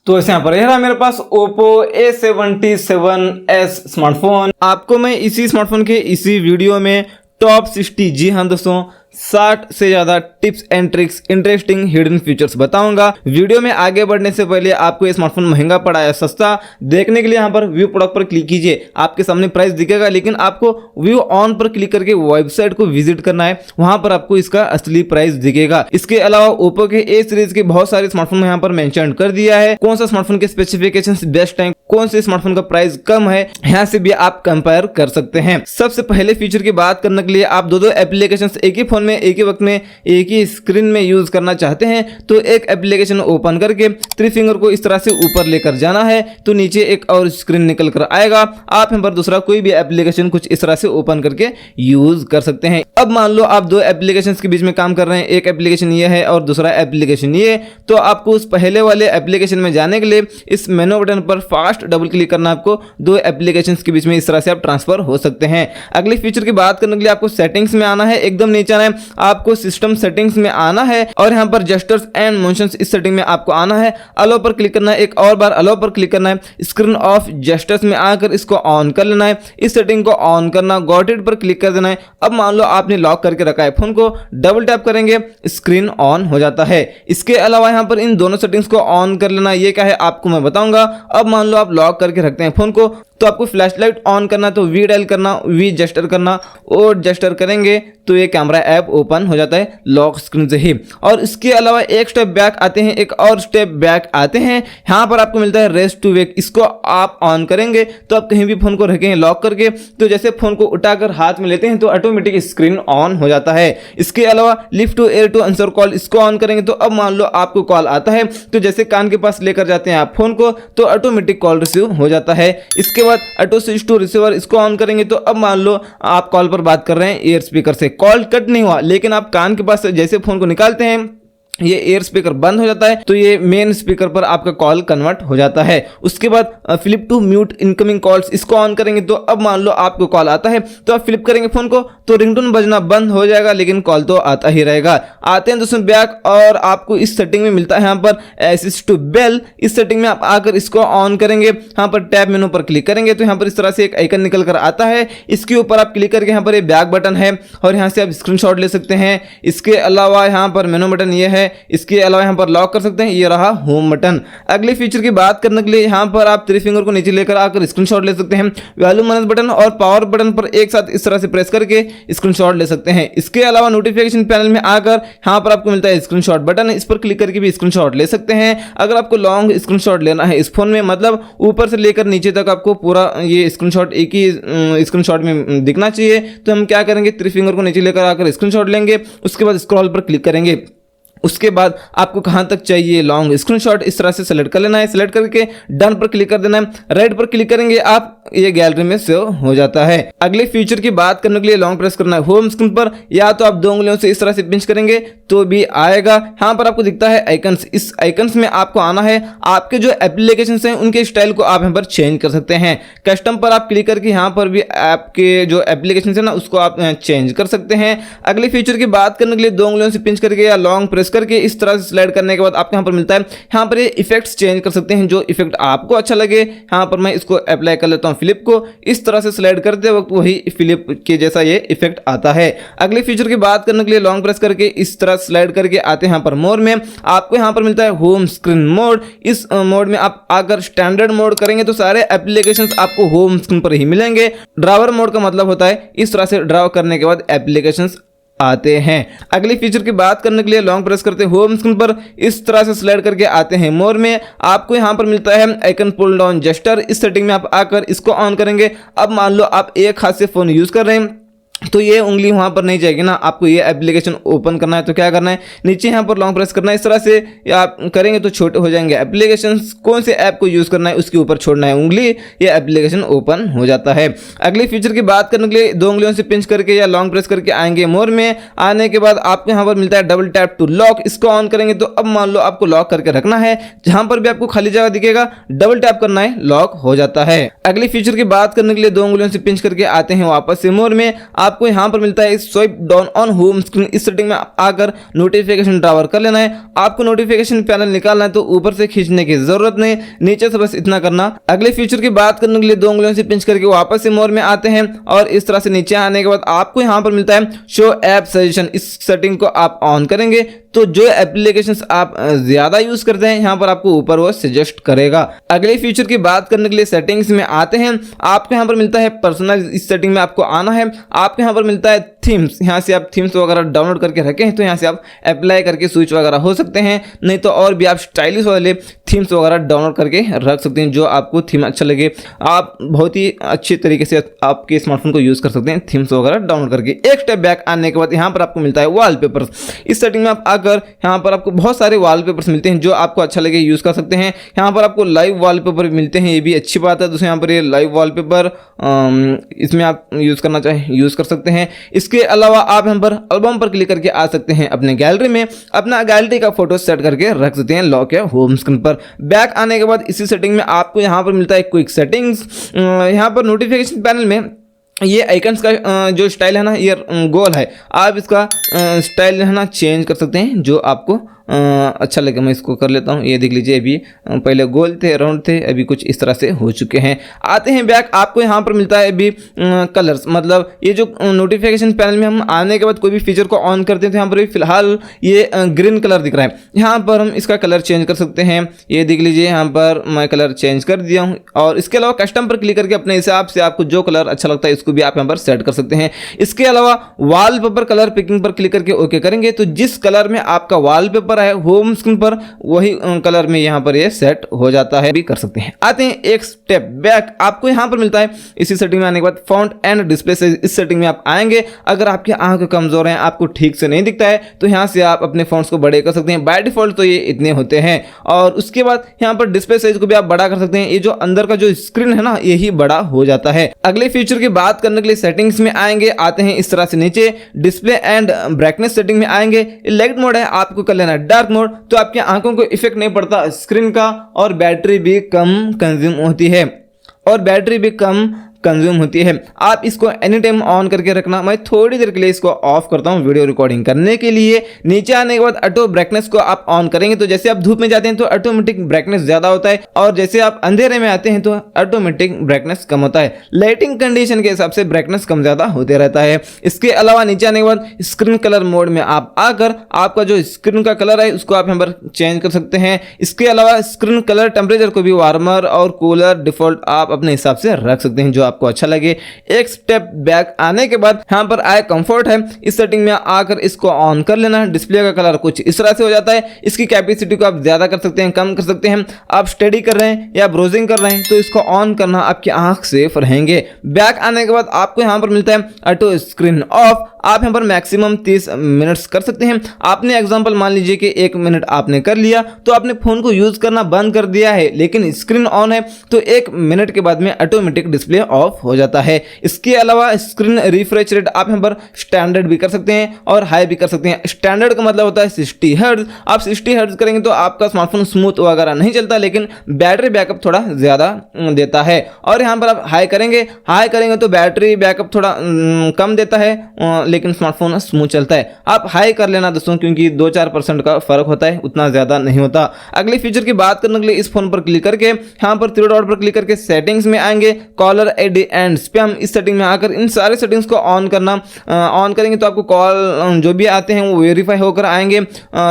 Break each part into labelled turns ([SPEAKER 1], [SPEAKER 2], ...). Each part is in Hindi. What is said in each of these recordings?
[SPEAKER 1] तो ऐसे यहाँ पर यह रहा मेरे पास Oppo A77s स्मार्टफोन। आपको मैं इसी स्मार्टफोन के इसी वीडियो में टॉप 60, जी हाँ दोस्तों, 60 से ज्यादा tips and tricks, interesting hidden features बताऊंगा। वीडियो में आगे बढ़ने से पहले आपको ये स्मार्टफोन महंगा पड़ा है सस्ता, देखने के लिए यहाँ पर व्यू प्रोडक्ट पर क्लिक कीजिए। आपके सामने प्राइस दिखेगा, लेकिन आपको व्यू ऑन पर क्लिक करके वेबसाइट को विजिट करना है, वहां पर आपको इसका असली प्राइस दिखेगा। इसके अलावा ओप्पो के ए सीरीज के बहुत सारे स्मार्टफोन यहाँ पर मेंशन कर दिया है, कौन सा स्मार्टफोन के स्पेसिफिकेशंस बेस्ट है, कौन से स्मार्टफोन का प्राइस कम है, यहाँ से भी आप कंपेयर कर सकते हैं। सबसे पहले फीचर की बात करने के लिए आप दो एप्लीकेशंस एक ही फोन में एक ही वक्त में एक ही स्क्रीन में यूज करना चाहते हैं तो एक एप्लीकेशन ओपन करके थ्री फिंगर को इस तरह से ऊपर लेकर जाना है तो नीचे एक और स्क्रीन निकल कर आएगा। आप यहाँ पर दूसरा कोई भी एप्लीकेशन कुछ इस तरह से ओपन करके यूज कर सकते हैं। अब मान लो आप दो एप्लीकेशंस के बीच में काम कर रहे हैं, एक एप्लीकेशन ये है और दूसरा एप्लीकेशन ये, तो आपको उस पहले वाले एप्लीकेशन में जाने के लिए इस मेनू बटन पर फास्ट डबल क्लिक करना, आपको दो एप्लीकेशंस के बीच में इस तरह से आप ट्रांसफर हो सकते हैं। अगली फीचर की बात करने के लिए आपको सेटिंग्स में आना है, एकदम नीचे आना है, आपको सिस्टम सेटिंग्स में आना है और यहाँ पर जेस्चर्स एंड मोशंस इस सेटिंग में आपको आना है। अलो पर क्लिक करना है, एक और बार अलो पर क्लिक करना है, स्क्रीन ऑफ जेस्चर्स में आकर इसको ऑन कर लेना है, इस सेटिंग को ऑन करना, गॉट इट पर क्लिक कर देना है। अब मान लो आपने लॉक करके रखा है फोन को, डबल टैप करेंगे स्क्रीन ऑन हो जाता है। इसके अलावा यहाँ पर इन दोनों सेटिंग्स को ऑन कर लेना, ये क्या है आपको मैं बताऊंगा। अब मान लो आप लॉक करके रखते हैं फोन को, तो आपको फ्लैश लाइट ऑन करना, तो वी डायल करना, वी जेस्टर करना, और जेस्टर करेंगे तो ये कैमरा ऐप ओपन हो जाता है लॉक स्क्रीन से ही। और इसके अलावा एक स्टेप बैक आते हैं, एक और स्टेप बैक आते हैं, यहाँ पर आपको मिलता है रेस्ट टू वेक, इसको आप ऑन करेंगे तो आप कहीं भी फोन को रखेंगे लॉक करके, तो जैसे फोन को उठाकर हाथ में लेते हैं तो ऑटोमेटिक स्क्रीन ऑन हो जाता है। इसके अलावा lift to ear to answer call, इसको ऑन करेंगे तो अब मान लो आपको कॉल आता है तो जैसे कान के पास लेकर जाते हैं आप फोन को तो ऑटोमेटिक कॉल रिसीव हो जाता है। इसके बाद ऑटो स्विच टू रिसीवर, इसको ऑन करेंगे तो अब मान लो आप कॉल पर बात कर रहे हैं एयर स्पीकर से, कॉल कट नहीं हुआ लेकिन आप कान के पास से जैसे फोन को निकालते हैं ये एयर स्पीकर बंद हो जाता है तो ये मेन स्पीकर पर आपका कॉल कन्वर्ट हो जाता है। उसके बाद flip to mute incoming calls, इसको ऑन करेंगे तो अब मान लो आपको कॉल आता है तो आप फ्लिप करेंगे फोन को तो रिंगटोन बजना बंद हो जाएगा लेकिन कॉल तो आता ही रहेगा। आते हैं दोस्तों बैक, और आपको इस सेटिंग में मिलता है यहाँ पर असिस्ट टू बेल, इस सेटिंग में आप आकर इसको ऑन करेंगे, यहाँ पर टैब मेनू पर क्लिक करेंगे तो यहाँ पर इस तरह से एक आइकन निकल कर आता है, इसके ऊपर आप क्लिक करके यहाँ पर एक बैक बटन है और यहाँ से आप स्क्रीनशॉट ले सकते हैं। इसके अलावा यहाँ पर मेनू बटन ये है, इसके अलावा यहाँ पर लॉक कर सकते हैं, ये रहा होम बटन। अगले फीचर की बात करने के लिए यहाँ पर आप थ्री फिंगर को नीचे लेकर आकर स्क्रीनशॉट ले सकते हैं, वॉल्यूम माइनस बटन और पावर बटन पर एक साथ इस तरह से प्रेस करके स्क्रीनशॉट ले सकते हैं। इसके अलावा नोटिफिकेशन पैनल में आकर यहाँ पर आपको मिलता है स्क्रीनशॉट बटन, इस पर क्लिक करके भी स्क्रीनशॉट ले सकते हैं। अगर आपको लॉन्ग स्क्रीनशॉट लेना है इस फोन में, मतलब ऊपर से लेकर नीचे तक आपको पूरा ये स्क्रीनशॉट एक ही स्क्रीनशॉट में दिखना चाहिए, तो हम क्या करेंगे थ्री फिंगर को नीचे लेकर आकर स्क्रीनशॉट लेंगे, उसके बाद स्क्रॉल पर क्लिक करेंगे, उसके बाद आपको कहां तक चाहिए लॉन्ग स्क्रीनशॉट इस तरह से सेलेक्ट कर लेना है, सेलेक्ट करके डन पर क्लिक कर देना है, राइट पर क्लिक करेंगे आप, ये गैलरी में सेव हो जाता है। अगले फीचर की बात करने के लिए लॉन्ग प्रेस करना है होम स्क्रीन पर, या तो आप दो उंगलियों से इस तरह से पिंच करेंगे तो भी आएगा। यहाँ पर आपको दिखता है आइकन्स, इस आइकन्स में आपको आना है, आपके जो एप्लीकेशंस हैं उनके स्टाइल को आप यहाँ पर चेंज कर सकते हैं। कस्टम पर आप क्लिक करके यहाँ पर भी आपके जो एप्लीकेशन है ना उसको आप चेंज कर सकते हैं। अगले फीचर की बात करने के लिए दो उंगलियों से पिंच करके या लॉन्ग प्रेस करके इस तरह से स्लाइड करने के बाद आपको यहाँ पर मिलता है, यहाँ पर ये इफेक्ट्स चेंज कर सकते हैं, जो इफेक्ट आपको अच्छा लगे। यहाँ पर मैं इसको अप्लाई कर लेता हूँ फ्लिप को, इस तरह से स्लाइड करते वक्त वही फ्लिप के जैसा ये इफेक्ट आता है। अगले फीचर की बात करने के लिए लॉन्ग प्रेस करके इस तरह स्लाइड करके आते हैं यहाँ पर मोड में, आपको यहाँ पर मिलता है होम स्क्रीन मोड। इस मोड में आप अगर स्टैंडर्ड मोड करेंगे तो सारे एप्लीकेशंस आपको होम स्क्रीन पर ही मिलेंगे। ड्रावर मोड का मतलब होता है इस तरह से ड्राव करने के बाद एप्लीकेशंस आते हैं। अगली फीचर की बात करने के लिए लॉन्ग प्रेस करते हैं होम स्क्रीन पर, इस तरह से स्लाइड करके आते हैं मोर में, आपको यहां पर मिलता है आइकन पुल डाउन जेस्टर, इस सेटिंग में आप आकर इसको ऑन करेंगे। अब मान लो आप एक हाथ से फोन यूज कर रहे हैं तो ये उंगली वहां पर नहीं जाएगी ना, आपको ये एप्लीकेशन ओपन करना है तो क्या करना है, नीचे यहाँ पर लॉन्ग प्रेस करना है, इस तरह से आप करेंगे तो छोटे हो जाएंगे एप्लीकेशंस। कौन से ऐप को यूज करना है उसके ऊपर छोड़ना है उंगली, ये एप्लीकेशन ओपन हो जाता है। अगली फीचर की बात करने के लिए दो उंगलियों से पिंच करके या लॉन्ग प्रेस करके आएंगे मोर में, आने के बाद आपको यहाँ पर मिलता है डबल टैप टू लॉक, इसको ऑन करेंगे तो अब मान लो आपको लॉक करके रखना है, जहां पर भी आपको खाली जगह दिखेगा डबल टैप करना है, लॉक हो जाता है। अगली फीचर की बात करने के लिए दो उंगलियों से पिंच करके आते हैं वापस से मोर में, आप आपको यहाँ पर मिलता है swipe down on home screen. इस सेटिंग में आकर नोटिफिकेशन टावर कर लेना है। आपको नोटिफिकेशन पैनल निकालना है तो ऊपर से खींचने की जरूरत नहीं, नीचे से बस इतना करना। अगले फीचर की बात करने के लिए 2 उंगलियों से पिंच करके वापस से मोर में आते हैं और इस तरह से नीचे आने के बाद आपको यहाँ पर मिलता है शो ऐप सजेशन। इस सेटिंग को आप ऑन करेंगे तो जो एप्लीकेशंस आप ज्यादा यूज करते हैं यहाँ पर आपको ऊपर वो सजेस्ट करेगा। अगले फीचर की बात करने के लिए सेटिंग्स में आते हैं। आपको यहाँ पर मिलता है पर्सनलाइज। इस सेटिंग में आपको आना है। आपको यहाँ पर मिलता है थीम्स। यहाँ से आप थीम्स वगैरह डाउनलोड करके रखे हैं तो यहाँ से आप अप्लाई करके स्विच वगैरह हो सकते हैं, नहीं तो और भी आप स्टाइलिश वाले थीम्स वगैरह डाउनलोड करके रख सकते हैं। जो आपको थीम अच्छा लगे आप बहुत ही अच्छी तरीके से आपके स्मार्टफोन को यूज कर सकते हैं थीम्स वगैरह डाउनलोड करके। एक स्टेप बैक आने के बाद यहाँ पर आपको मिलता है वॉलपेपर्स। इस सेटिंग में आप आकर यहाँ पर आपको बहुत सारे वॉलपेपर्स मिलते हैं जो आपको अच्छा लगे यूज कर सकते हैं। यहाँ पर आपको लाइव वॉलपेपर मिलते हैं, ये भी अच्छी बात है। दोस्तों यहाँ पर ये लाइव वॉलपेपर इसमें आप यूज करना चाहें यूज कर सकते हैं। इसके अलावा आप यहाँ पर एल्बम पर क्लिक करके आ सकते हैं, अपने गैलरी में अपना गैलरी का फोटो सेट करके रख सकते हैं लॉक या होम स्क्रीन पर। बैक आने के बाद इसी सेटिंग में आपको यहाँ पर मिलता है क्विक सेटिंग्स। यहाँ पर नोटिफिकेशन पैनल में ये आइकन्स का जो स्टाइल है ना ये गोल है, आप इसका स्टाइल है ना चेंज कर सकते हैं जो आपको अच्छा लगे। मैं इसको कर लेता हूँ। ये देख लीजिए अभी पहले गोल थे, राउंड थे, अभी कुछ इस तरह से हो चुके हैं। आते हैं बैक। आपको यहाँ पर मिलता है अभी कलर्स, मतलब ये जो नोटिफिकेशन पैनल में हम आने के बाद कोई भी फीचर को ऑन करते हैं तो यहाँ पर फिलहाल ये ग्रीन कलर दिख रहा है। यहाँ पर हम इसका कलर चेंज कर सकते हैं। ये देख लीजिए यहाँ पर मैं कलर चेंज कर दिया हूँ। और इसके अलावा कस्टम पर क्लिक करके अपने हिसाब से आपको जो कलर अच्छा लगता है इसको भी आप यहाँ पर सेट कर सकते हैं। इसके अलावा वॉलपेपर कलर पिकिंग पर क्लिक करके ओके करेंगे तो जिस कलर में आपका वॉलपेपर है होम स्क्रीन पर वही कलर में यहाँ पर ये सेट हो जाता है, भी कर सकते हैं। आते हैं एक स्टेप बैक। आपको यहाँ पर मिलता है इसी सेटिंग में आने के बाद फॉन्ट एंड डिस्प्ले साइज। इस सेटिंग में आप आएंगे, अगर आपकी आंख कमजोर है, आपको ठीक से नहीं दिखता है तो यहाँ से आप अपने फॉन्ट्स को बड़े कर सकते हैं। बाय डिफॉल्ट तो ये इतने होते हैं। और उसके बाद यहाँ पर डिस्प्ले साइज को भी आप बड़ा कर सकते हैं। ये जो अंदर का जो स्क्रीन है ना यही बड़ा हो जाता है। अगले फीचर की बात करने के लिए सेटिंग्स में आएंगे। आते हैं इस तरह से नीचे डिस्प्ले एंड ब्राइटनेस सेटिंग में आएंगे। लाइट मोड है, आपको कर लेना डार्क मोड, तो आपकी आंखों को इफेक्ट नहीं पड़ता स्क्रीन का और बैटरी भी कम कंज्यूम होती है। आप इसको एनी टाइम ऑन करके रखना। मैं थोड़ी देर के लिए इसको ऑफ करता हूं वीडियो रिकॉर्डिंग करने के लिए। नीचे आने के बाद ऑटो ब्राइटनेस को आप ऑन करेंगे तो जैसे आप धूप में जाते हैं तो ऑटोमेटिक ब्राइटनेस ज्यादा होता है और जैसे आप अंधेरे में आते हैं तो ऑटोमेटिक ब्राइटनेस कम होता है। लाइटिंग कंडीशन के हिसाब से ब्राइटनेस कम ज्यादा होते रहता है। इसके अलावा नीचे आने के बाद स्क्रीन कलर मोड में आप आकर आपका जो स्क्रीन का कलर है उसको आप यहाँ पर चेंज कर सकते हैं। इसके अलावा स्क्रीन कलर टेम्परेचर को भी वार्मर और कूलर डिफॉल्ट आप अपने हिसाब से रख सकते हैं जो आपको अच्छा लगे। एक स्टेप बैक आने के बाद यहाँ पर आए कंफर्ट है, इस सेटिंग में आकर इसको ऑन कर लेना। डिस्प्ले का कलर कुछ इस तरह से हो जाता है। इसकी कैपेसिटी को आप ज्यादा कर सकते हैं, कम कर सकते हैं। आप स्टडी कर रहे हैं या ब्राउजिंग कर रहे हैं तो इसको ऑन करना, आपकी आंख सेफ रहेंगे। बैक आने के बाद आपको यहाँ पर मिलता है ऑटो स्क्रीन ऑफ। आप यहाँ पर मैक्सिमम 30 मिनट्स कर सकते हैं। आपने एग्जांपल मान लीजिए कि 1 मिनट आपने कर लिया तो आपने फोन को यूज करना बंद कर दिया है लेकिन स्क्रीन ऑन है तो 1 मिनट के बाद में ऑटोमेटिक डिस्प्ले ऑफ हो जाता है। इसके अलावा स्क्रीन रिफ्रेश रेट आप यहाँ पर स्टैंडर्ड भी कर सकते हैं और हाई भी कर सकते हैं। स्टैंडर्ड का मतलब होता है 60 हर्ट्ज। आप 60 हर्ट्ज करेंगे तो आपका स्मार्टफोन स्मूथ वगैरह नहीं चलता लेकिन बैटरी बैकअप थोड़ा ज्यादा देता है। और यहाँ पर आप हाई करेंगे तो बैटरी बैकअप थोड़ा कम देता है लेकिन स्मार्टफोन स्मूथ चलता है। आप हाई कर लेना दोस्तों क्योंकि 2-4% का फर्क होता है, उतना ज्यादा नहीं होता। अगले फीचर की बात करने के लिए इस फोन पर क्लिक करके यहाँ पर 3 डॉट पर क्लिक करके सेटिंग्स में आएंगे। कॉलर आईडी एंड स्पैम, इस सेटिंग में आकर इन सारे सेटिंग्स को ऑन करना। ऑन करेंगे तो आपको कॉल जो भी आते हैं वो वेरीफाई होकर आएंगे।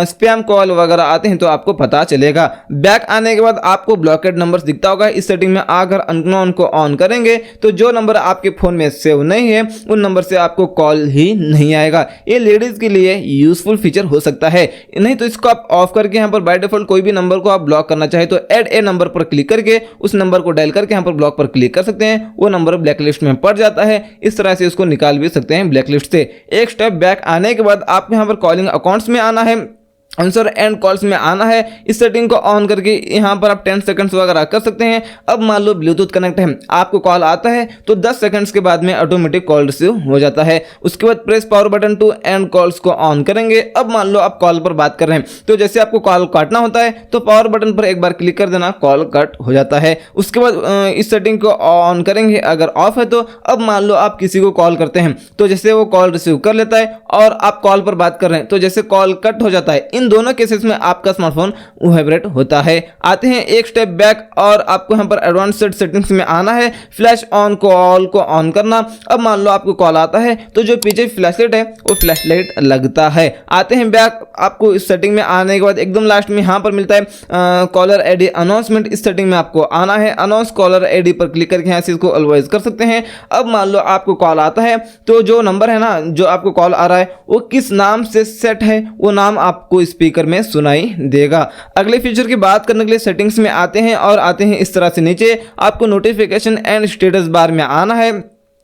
[SPEAKER 1] स्पैम कॉल वगैरह आते हैं तो आपको पता चलेगा। बैक आने के बाद आपको ब्लॉकेड नंबर्स दिखता होगा। इस सेटिंग में आकर अननोन को ऑन करेंगे तो जो नंबर आपके फोन में सेव नहीं है उन नंबर से आपको कॉल ही नहीं आएगा। ये लेडीज के लिए यूजफुल फीचर हो सकता है। नहीं तो इसको आप ऑफ करके यहाँ पर बाय डिफॉल्ट कोई भी नंबर को आप ब्लॉक करना चाहे तो ऐड ए नंबर पर क्लिक करके उस नंबर को डायल करके यहाँ पर ब्लॉक पर क्लिक कर सकते हैं। वो नंबर ब्लैकलिस्ट में पड़ जाता है। इस तरह से उसको निकाल भी सकते हैं ब्लैकलिस्ट से। एक स्टेप बैक आने के बाद आपको यहाँ पर कॉलिंग अकाउंट्स में आना है। आंसर एंड कॉल्स में आना है। इस सेटिंग को ऑन करके यहाँ पर आप 10 सेकंड्स वगैरह कर सकते हैं। अब मान लो ब्लूटूथ कनेक्ट है, आपको कॉल आता है तो 10 सेकंड्स के बाद में ऑटोमेटिक कॉल रिसीव हो जाता है। उसके बाद press power button to end calls को ऑन करेंगे। अब मान लो आप कॉल पर बात कर रहे हैं तो जैसे आपको कॉल काटना होता है तो पावर बटन पर एक बार क्लिक कर देना, कॉल कट हो जाता है। उसके बाद इस सेटिंग को ऑन करेंगे, अगर ऑफ है तो अब मान लो आप किसी को कॉल करते हैं तो जैसे वो कॉल रिसीव कर लेता है और आप कॉल पर बात कर रहे हैं तो जैसे कॉल कट हो जाता है। इन दोनों केसेस में आपका स्मार्टफोन वाइब्रेट होता है। आते हैं एक स्टेप बैक और आपको यहाँ पर एडवांस्ड सेटिंग्स में आना है, फ्लैश ऑन कॉल को ऑन करना। अब मान लो आपको कॉल आता है तो जो पीछे फ्लैशलाइट है वो फ्लैशलाइट लगता है। आते हैं बैक, आपको इस सेटिंग में आने के बाद एकदम लास्ट में यहाँ पर मिलता है कॉलर आईडी अनाउंसमेंट। इस सेटिंग में आपको आना है, अनाउंस कॉलर आईडी पर क्लिक करके यहाँ से इसको अलवाइज कर सकते हैं। अब मान लो आपको कॉल आता है तो जो नंबर है ना, जो आपको कॉल आ रहा है वो किस नाम से सेट है वो नाम आपको स्पीकर में सुनाई देगा। अगले फीचर की बात करने के लिए सेटिंग्स में आते हैं और आते हैं इस तरह से नीचे आपको नोटिफिकेशन एंड स्टेटस बार में आना है।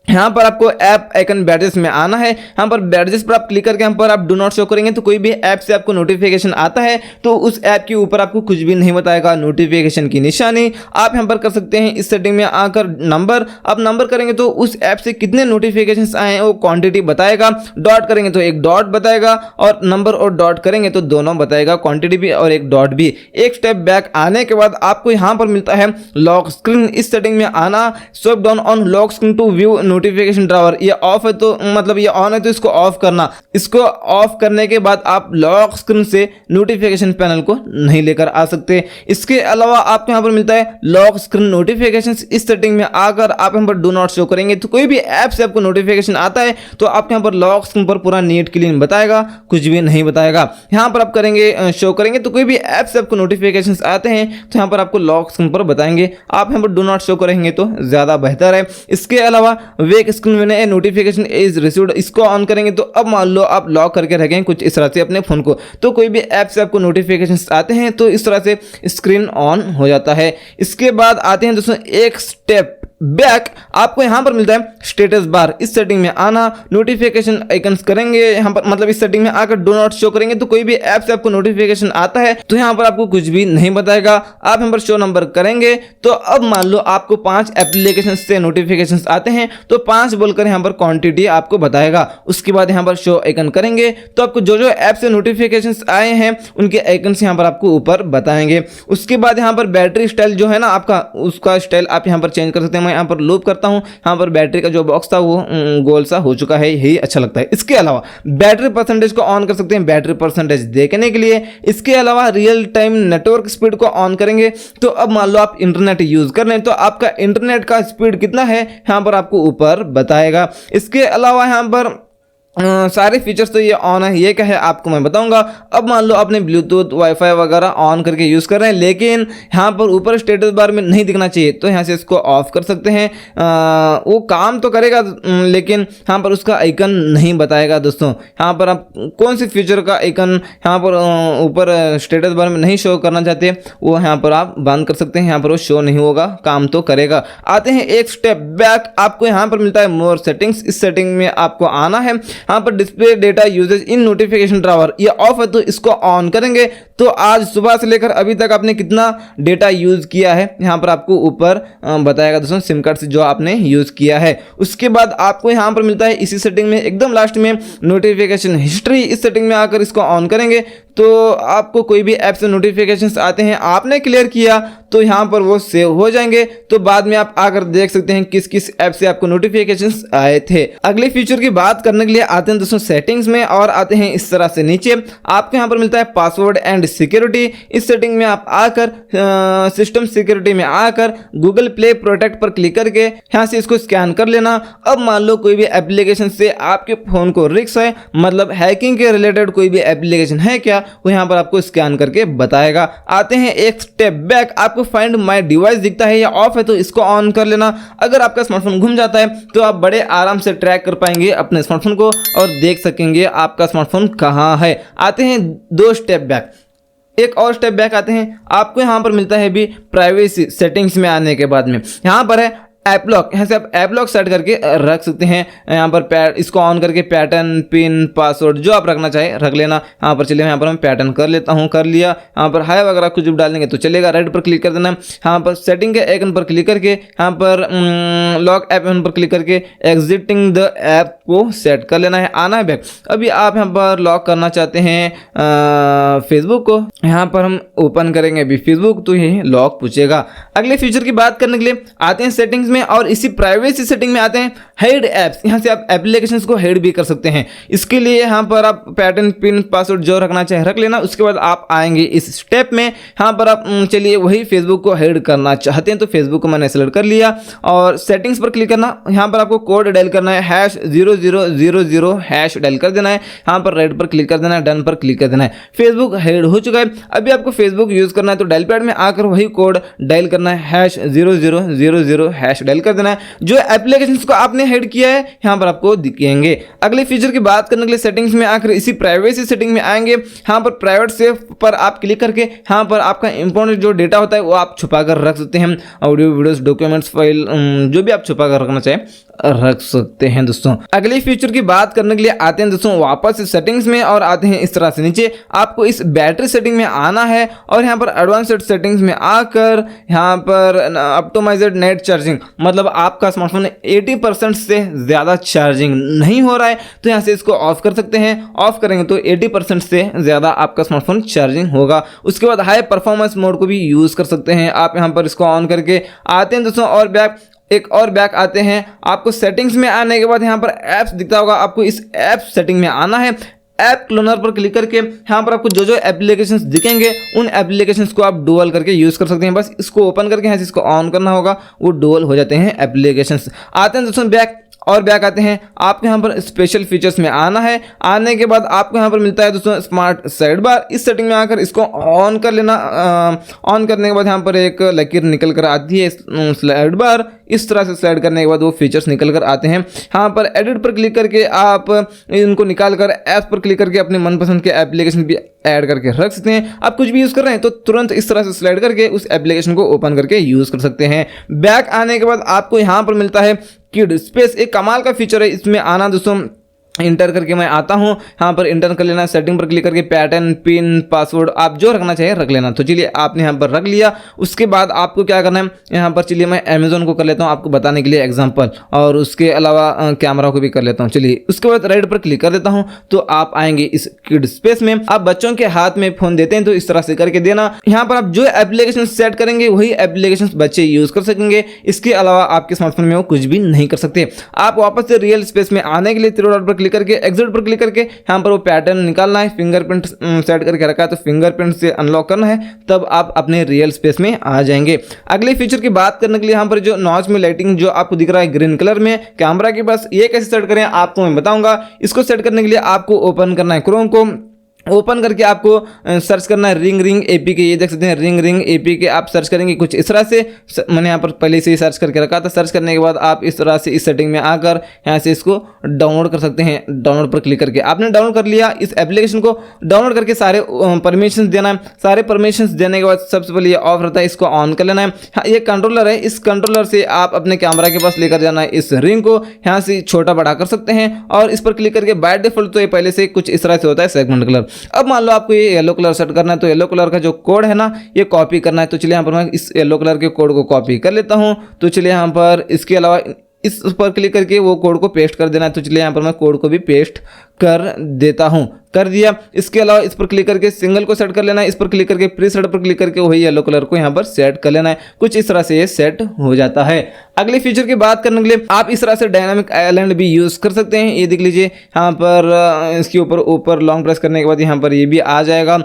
[SPEAKER 1] यहाँ पर आपको ऐप आइकन बैडजेस में आना है। यहाँ पर बैडजेस पर आप क्लिक करके यहाँ पर आप डू नॉट शो करेंगे तो कोई भी ऐप से आपको नोटिफिकेशन आता है तो उस ऐप के ऊपर आपको कुछ भी नहीं बताएगा, नोटिफिकेशन की निशानी आप यहाँ पर कर सकते हैं। इस सेटिंग में आकर नंबर, आप नंबर करेंगे तो उस ऐप से कितने नोटिफिकेशन आए हैं वो क्वांटिटी बताएगा। डॉट करेंगे तो एक डॉट बताएगा और नंबर और डॉट करेंगे तो दोनों बताएगा, क्वांटिटी भी और एक डॉट भी। एक स्टेप बैक आने के बाद आपको यहाँ पर मिलता है लॉक स्क्रीन। इस सेटिंग में आना, swipe down on lock screen to view notification drawer. ये ऑफ है तो मतलब ये ऑन है तो इसको ऑफ करना। इसको ऑफ करने के बाद आप लॉक स्क्रीन से नोटिफिकेशन पैनल को नहीं लेकर आ सकते। इसके अलावा आपको यहाँ पर मिलता है लॉक स्क्रीन नोटिफिकेशंस। इस सेटिंग में आकर आप यहाँ पर डू नॉट शो करेंगे तो कोई भी ऐप से आपको नोटिफिकेशन आता है तो आपके यहाँ पर लॉक स्क्रीन पर पूरा नीट क्लीन बताएगा, कुछ भी नहीं बताएगा। यहाँ पर आप करेंगे शो करेंगे तो कोई भी ऐप से आपको नोटिफिकेशन आते हैं तो यहाँ पर आपको लॉक स्क्रीन पर बताएंगे। आप यहाँ पर डू नॉट शो करेंगे तो ज्यादा बेहतर है। इसके अलावा वेक स्क्रीन में नोटिफिकेशन इज रिसीव्ड, इसको ऑन करेंगे तो अब मान लो आप लॉक करके रखें कुछ इस तरह से अपने फोन को तो कोई भी ऐप से आपको नोटिफिकेशन आते हैं तो इस तरह से स्क्रीन ऑन हो जाता है। इसके बाद आते हैं दोस्तों एक स्टेप बैक, आपको यहां पर मिलता है स्टेटस बार। इस सेटिंग में आना, नोटिफिकेशन आइकन्स करेंगे यहां पर, मतलब इस सेटिंग में आकर डू नॉट शो करेंगे तो कोई भी ऐप से आपको नोटिफिकेशन आता है तो यहां पर आपको कुछ भी नहीं बताएगा। आप यहां पर शो नंबर करेंगे तो अब मान लो आपको 5 एप्लीकेशन से नोटिफिकेशन आते हैं तो 5 बोलकर यहां पर क्वांटिटी आपको बताएगा। उसके बाद यहां पर शो आइकन करेंगे तो आपको जो जो ऐप से नोटिफिकेशन आए हैं उनके आइकन्स यहां पर आपको ऊपर बताएंगे। उसके बाद यहां पर बैटरी स्टाइल जो है ना आपका, उसका स्टाइल आप यहां पर चेंज कर सकते हैं। मैं यहाँ पर लूप करता हूँ, यहाँ पर बैटरी का जो बॉक्स था वो गोल सा हो चुका है, यही अच्छा लगता है। इसके अलावा बैटरी परसेंटेज को ऑन कर सकते हैं बैटरी परसेंटेज देखने के लिए। इसके अलावा रियल टाइम नेटवर्क स्पीड को ऑन करेंगे तो अब मान लो आप इंटरनेट यूज कर रहे हैं तो आपका इंटरनेट का स्पीड कितना है यहाँ पर आपको ऊपर बताएगा। इसके अलावा यहाँ पर सारे फीचर्स तो ये ऑन है, ये क्या है आपको मैं बताऊंगा। अब मान लो आपने ब्लूटूथ वाईफाई वगैरह ऑन करके यूज़ कर रहे हैं लेकिन यहाँ पर ऊपर स्टेटस बार में नहीं दिखना चाहिए तो यहाँ से इसको ऑफ कर सकते हैं। वो काम तो करेगा लेकिन यहाँ पर उसका आइकन नहीं बताएगा दोस्तों। यहाँ पर आप कौन सी फीचर का आइकन यहाँ पर ऊपर स्टेटस बार में नहीं शो करना चाहते वो यहाँ पर आप बंद कर सकते हैं, यहाँ पर वो शो नहीं होगा, काम तो करेगा। आते हैं एक स्टेप बैक, आपको यहाँ पर मिलता है मोर सेटिंग्स। इस सेटिंग में आपको आना है, यहाँ पर display data usage in notification drawer ये ऑफ है तो इसको ऑन करेंगे तो आज सुबह से लेकर अभी तक आपने कितना डेटा यूज किया है यहाँ पर आपको ऊपर बताएगा दोस्तों, सिम कार्ड से जो आपने यूज किया है। उसके बाद आपको यहाँ पर मिलता है इसी सेटिंग में एकदम लास्ट में नोटिफिकेशन हिस्ट्री। इस सेटिंग में आकर इसको ऑन करेंगे तो आपको कोई भी ऐप से नोटिफिकेशंस आते हैं आपने क्लियर किया तो यहाँ पर वो सेव हो जाएंगे तो बाद में आप आकर देख सकते हैं किस किस ऐप से आपको नोटिफिकेशंस आए थे। अगले फीचर की बात करने के लिए आते हैं दोस्तों सेटिंग्स में और आते हैं इस तरह से नीचे आपको यहाँ पर मिलता है पासवर्ड एंड सिक्योरिटी। इस सेटिंग में आप आकर सिस्टम सिक्योरिटी में आकर गूगल प्ले प्रोटेक्ट पर क्लिक करके यहाँ से इसको स्कैन कर लेना। अब मान लो कोई भी एप्लीकेशन से आपके फोन को रिस्क है, मतलब हैकिंग के रिलेटेड कोई भी एप्लीकेशन है क्या, वो यहाँ पर आपको स्कैन करके बताएगा। आते हैं एक स्टेप बैक, आपको फाइंड माय डिवाइस दिखता है या ऑफ है तो इसको ऑन कर लेना। अगर आपका स्मार्टफोन घूम जाता है तो आप बड़े आराम से ट्रैक कर पाएंगे अपने स्मार्टफोन को और देख सकेंगे आपका स्मार्टफोन कहाँ है। आते हैं 2 स्टेप बैक, एक और स्टेप बैक आते हैं, आपको यहाँ पर मिलता है भी प्राइवेसी सेटिंग्स में आने के बाद में यहाँ पर है ऐप लॉक, यहाँ से आप ऐप लॉक सेट करके रख सकते हैं। यहाँ पर इसको ऑन करके पैटर्न, पिन, पासवर्ड जो आप रखना चाहे रख लेना। यहाँ पर चलिए, यहाँ पर मैं पैटर्न कर लेता हूँ, कर लिया। यहाँ पर हाय वगैरह कुछ भी डालेंगे तो चलेगा। राइट पर क्लिक कर देना। यहाँ पर सेटिंग के आइकन पर क्लिक करके यहाँ पर लॉक ऐप पर क्लिक करके एग्जिटिंग द ऐप को सेट कर लेना है, आना है बैक। अभी आप यहाँ पर लॉक करना चाहते हैं फेसबुक को, यहाँ पर हम ओपन करेंगे अभी फेसबुक, तो ये लॉक पूछेगा। अगले फीचर की बात करने के लिए आते हैं सेटिंग्स में, और इसी प्राइवेसी सेटिंग में आते हैं हाइड ऐप्स। यहाँ से आप एप्लीकेशंस को हाइड भी कर सकते हैं। इसके लिए यहाँ पर आप पैटर्न, पिन, पासवर्ड जो रखना चाहे रख लेना। उसके बाद आप आएंगे इस स्टेप में, यहाँ पर आप चलिए वही फेसबुक को हाइड करना चाहते हैं तो फेसबुक को मैंने सेलेक्ट कर लिया और सेटिंग्स पर क्लिक करना। यहाँ पर आपको कोड डायल करना है, #0000# डायल कर देना है। यहाँ पर राइट पर क्लिक कर देना है, डन पर क्लिक कर देना है। फेसबुक हाइड हो चुका है। अभी आपको फेसबुक यूज करना है तो डायल पैड में आकर वही कोड डायल करना है, #0000# डायल कर देना है। जो एप्लीकेशंस को आपने हाइड किया है यहाँ पर आपको दिखेंगे। अगले फीचर की बात करने के लिए सेटिंग्स में आकर इसी प्राइवेसी सेटिंग में आएंगे। यहाँ पर प्राइवेट सेव पर आप क्लिक करके यहाँ पर आपका इंपॉर्टेंट जो डेटा होता है वो आप छुपा कर रख सकते हैं। ऑडियो, वीडियोस, डॉक्यूमेंट्स, फाइल जो भी आप छुपा कर रखना चाहे रख सकते हैं दोस्तों। अगले फीचर की बात करने के लिए आते हैं दोस्तों वापस सेटिंग्स में और आते हैं इस तरह से नीचे। आपको इस बैटरी सेटिंग में आना है और यहाँ पर एडवांस्ड सेटिंग्स में आकर यहाँ पर ऑप्टिमाइज्ड नेट चार्जिंग, मतलब आपका स्मार्टफोन 80% से ज़्यादा चार्जिंग नहीं हो रहा है तो यहाँ से इसको ऑफ कर सकते हैं। ऑफ करेंगे तो 80% से ज़्यादा आपका स्मार्टफोन चार्जिंग होगा। उसके बाद हाई परफॉर्मेंस मोड को भी यूज़ कर सकते हैं आप। यहाँ पर इसको ऑन करके आते हैं दोस्तों और एक और बैक आते हैं। आपको सेटिंग्स में आने के बाद यहाँ पर ऐप्स दिखता होगा, आपको इस ऐप सेटिंग में आना है। ऐप क्लोनर पर क्लिक करके यहाँ पर आपको जो जो एप्लीकेशंस दिखेंगे उन एप्लीकेशंस को आप डुअल करके यूज़ कर सकते हैं। बस इसको ओपन करके यहाँ से इसको ऑन करना होगा, वो डुअल हो जाते हैं एप्लीकेशंस। आते हैं दोस्तों बैक और बैक आते हैं। आपको यहाँ पर स्पेशल फीचर्स में आना है। आने के बाद आपको यहाँ पर मिलता है दोस्तों स्मार्ट साइड बार। इस सेटिंग में आकर इसको ऑन कर लेना। ऑन करने के बाद यहाँ पर एक लकीर निकल कर आती है स्लाइड बार। इस तरह से स्लाइड करने के बाद वो फीचर्स निकल कर आते हैं। यहाँ पर एडिट पर क्लिक करके आप इनको निकाल कर ऐप पर क्लिक करके अपने मनपसंद के एप्लीकेशन भी ऐड करके रख सकते हैं। आप कुछ भी यूज़ कर रहे हैं तो तुरंत इस तरह से स्लाइड करके उस एप्लीकेशन को ओपन करके यूज़ कर सकते हैं। बैक आने के बाद आपको यहाँ पर मिलता है किड स्पेस। एक कमाल का फीचर है इसमें आना दोस्तों। इंटर करके मैं आता हूँ, यहाँ पर इंटर कर लेना। सेटिंग पर क्लिक करके पैटर्न, पिन, पासवर्ड आप जो रखना चाहिए रख लेना। तो चलिए आपने यहाँ पर रख लिया। उसके बाद आपको क्या करना है, यहाँ पर चलिए मैं अमेजोन को कर लेता हूँ आपको बताने के लिए एग्जांपल, और उसके अलावा कैमरा को भी कर लेता हूँ। चलिए उसके बाद राइट पर क्लिक कर देता हूँ तो आप आएंगे इस किड स्पेस में। आप बच्चों के हाथ में फोन देते हैं तो इस तरह से करके देना। यहाँ पर आप जो एप्लीकेशन सेट करेंगे वही एप्लीकेशन बच्चे यूज कर सकेंगे। इसके अलावा आपके स्मार्टफोन में वो कुछ भी नहीं कर सकते। आप वापस से रियल स्पेस में आने के लिए तीन डॉट पर क्लिक करके एग्जिट पर क्लिक करके यहाँ पर वो पैटर्न निकालना है। फिंगरप्रिंट सेट करके रखा है तो फिंगरप्रिंट से अनलॉक करना है, तब आप अपने रियल स्पेस में आ जाएंगे। अगले फीचर की बात करने के लिए यहाँ पर जो नॉच में लाइटिंग जो आपको दिख रहा है ग्रीन कलर में कैमरा के पास, ये कैसे सेट करें आपको मैं बताऊंगा। इसको सेट करने के लिए आपको ओपन करना है क्रोम को। ओपन करके आपको सर्च करना है रिंग एपीके। ये देख सकते हैं रिंग एपीके। आप सर्च करेंगे कुछ इस तरह से, मैंने यहाँ पर पहले से ही सर्च करके रखा था। सर्च करने के बाद आप इस तरह से इस सेटिंग में आकर यहाँ से इसको डाउनलोड कर सकते हैं। डाउनलोड पर क्लिक करके आपने डाउनलोड कर लिया। इस एप्लीकेशन को डाउनलोड करके सारे परमिशंस देना है। सारे परमिशंस देने के बाद सबसे पहले ये ऑफ रहता है, इसको ऑन कर लेना है। हाँ, ये कंट्रोलर है, इस कंट्रोलर से आप अपने कैमरा के पास लेकर जाना है। इस रिंग को यहाँ से छोटा बड़ा कर सकते हैं और इस पर क्लिक करके बाय डिफॉल्ट तो ये पहले से कुछ इस तरह से होता है सेगमेंट कलर। अब मान लो आपको ये येलो कलर सेट करना है तो येलो कलर का जो कोड है ना ये कॉपी करना है। तो चलिए यहाँ पर मैं इस येलो कलर के कोड को कॉपी कर लेता हूँ। तो चलिए यहाँ पर इसके अलावा इस पर क्लिक करके वो कोड को पेस्ट कर देना है। तो चलिए यहाँ पर मैं कोड को भी पेस्ट कर देता हूँ, कर दिया। इसके अलावा इस पर क्लिक करके सिंगल को सेट कर लेना है। इस पर क्लिक करके प्रीसेट पर क्लिक करके वही येलो कलर को यहाँ पर सेट कर लेना है। कुछ इस तरह से ये सेट हो जाता है। अगले फीचर की बात करने के लिए आप इस तरह से डायनामिक आइलैंड भी यूज कर सकते हैं। ये देख लीजिए यहाँ पर इसके ऊपर लॉन्ग प्रेस करने के बाद यहाँ पर ये भी आ जाएगा।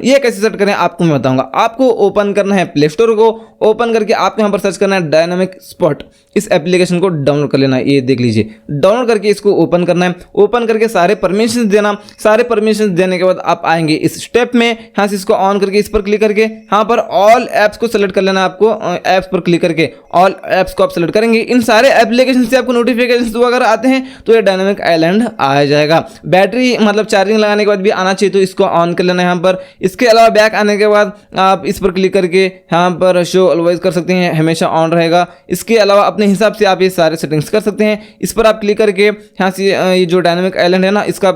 [SPEAKER 1] ये कैसे सेट करें आपको मैं बताऊंगा। आपको ओपन करना है प्ले स्टोर को। ओपन करके आपको यहाँ पर सर्च करना है डायनामिक स्पॉट। इस एप्लीकेशन को डाउनलोड कर लेना है। ये देख लीजिए डाउनलोड करके इसको ओपन करना है। ओपन करके सारे परमिशन देना। सारे परमिशन देने के बाद आप आएंगे इस स्टेप में, यहाँ से इसको ऑन करके इस पर क्लिक करके यहाँ पर ऑल ऐप्स को सेलेक्ट कर लेना। आपको ऐप्स पर क्लिक करके ऑल ऐप्स को आप सेलेक्ट करेंगे। इन सारे एप्लीकेशन से आपको नोटिफिकेशन वगैरह आते हैं तो ये डायनामिक आइलैंड आ जाएगा। बैटरी मतलब चार्जिंग लगाने के बाद भी आना चाहिए, तो इसको ऑन कर लेना है यहाँ पर। इसके अलावा बैक आने के बाद आप इस पर क्लिक करके यहाँ पर शो ऑलवेज कर सकते हैं, हमेशा ऑन रहेगा। इसके अलावा अपने हिसाब से आप ये सारे सेटिंग्स कर सकते हैं। इस पर आप क्लिक करके यहाँ से ये जो डायनामिक आइलैंड है ना, इसका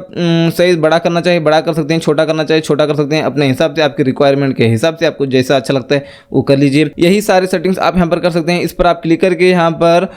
[SPEAKER 1] साइज बड़ा करना चाहिए बड़ा कर सकते हैं, छोटा करना चाहिए छोटा कर सकते हैं, अपने हिसाब से आपकी रिक्वायरमेंट के हिसाब से आपको जैसा अच्छा लगता है वो कर लीजिए। यही सारे सेटिंग्स आप यहाँ पर कर सकते हैं। इस पर आप क्लिक करके यहाँ पर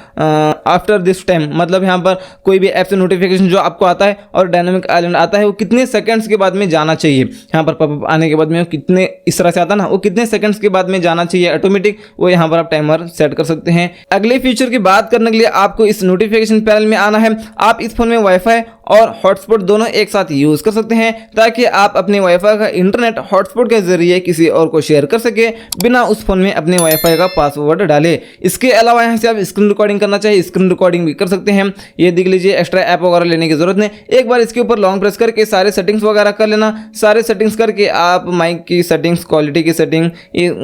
[SPEAKER 1] आफ्टर दिस टाइम मतलब यहाँ पर कोई भी ऐप से नोटिफिकेशन जो आपको आता है और डायनामिक आइलैंड आता है वो कितने सेकंड्स के बाद में जाना चाहिए, यहाँ पर पॉपअप आने के बाद में कितने इस तरह से आता है ना, वो कितने सेकंड्स के बाद में जाना चाहिए ऑटोमेटिक, वो यहाँ पर आप टाइमर सेट कर सकते हैं। अगले फीचर की बात करने के लिए आपको इस नोटिफिकेशन पैनल में आना है। आप इस फोन में वाईफाई और हॉटस्पॉट दोनों एक साथ यूज कर सकते हैं ताकि आप अपने वाईफाई का इंटरनेट हॉटस्पॉट के जरिए किसी और को शेयर कर सके बिना उस फोन में अपने वाईफाई का पासवर्ड डाले। इसके अलावा यहाँ से आप स्क्रीन रिकॉर्डिंग करना चाहिए, स्क्रीन रिकॉर्डिंग भी कर सकते हैं। ये देख लीजिए, एक्स्ट्रा ऐप वगैरह लेने की जरूरत नहीं, एक बार इसके ऊपर लॉन्ग प्रेस करके सारे सेटिंग्स वगैरह कर लेना। सारे सेटिंग्स करके आप माइक की सेटिंग्स, क्वालिटी की सेटिंग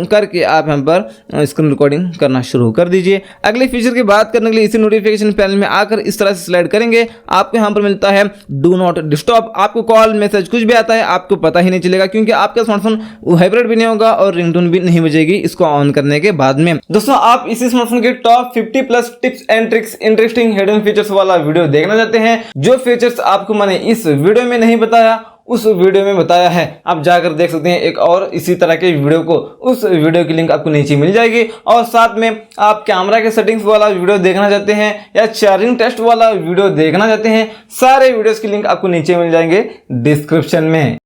[SPEAKER 1] करके आप यहाँ पर स्क्रीन रिकॉर्डिंग करना शुरू कर दीजिए। अगले फीचर की बात करने के लिए इसी नोटिफिकेशन पैनल में आकर इस तरह से स्लाइड करेंगे, आपको यहाँ पर मिलता है डू नॉट डिस्टर्ब। आपको कॉल मैसेज कुछ भी आता है आपको पता ही नहीं चलेगा क्योंकि आपका स्मार्टफोन वाइब्रेट भी नहीं होगा और रिंगटोन भी नहीं बजेगी इसको ऑन करने के बाद में। दोस्तों, आप इसी स्मार्टफोन के top 50 plus tips and tricks, interesting hidden features वाला वीडियो देखना चाहते हैं, जो फीचर्स आपको मैंने इस वीडियो में नहीं बताया उस वीडियो में बताया है, आप जाकर देख सकते हैं। एक और इसी तरह के वीडियो को, उस वीडियो की लिंक आपको नीचे मिल जाएगी। और साथ में आप कैमरा के सेटिंग्स वाला वीडियो देखना चाहते हैं या चार्जिंग टेस्ट वाला वीडियो देखना चाहते हैं, सारे वीडियोस की लिंक आपको नीचे मिल जाएंगे डिस्क्रिप्शन में।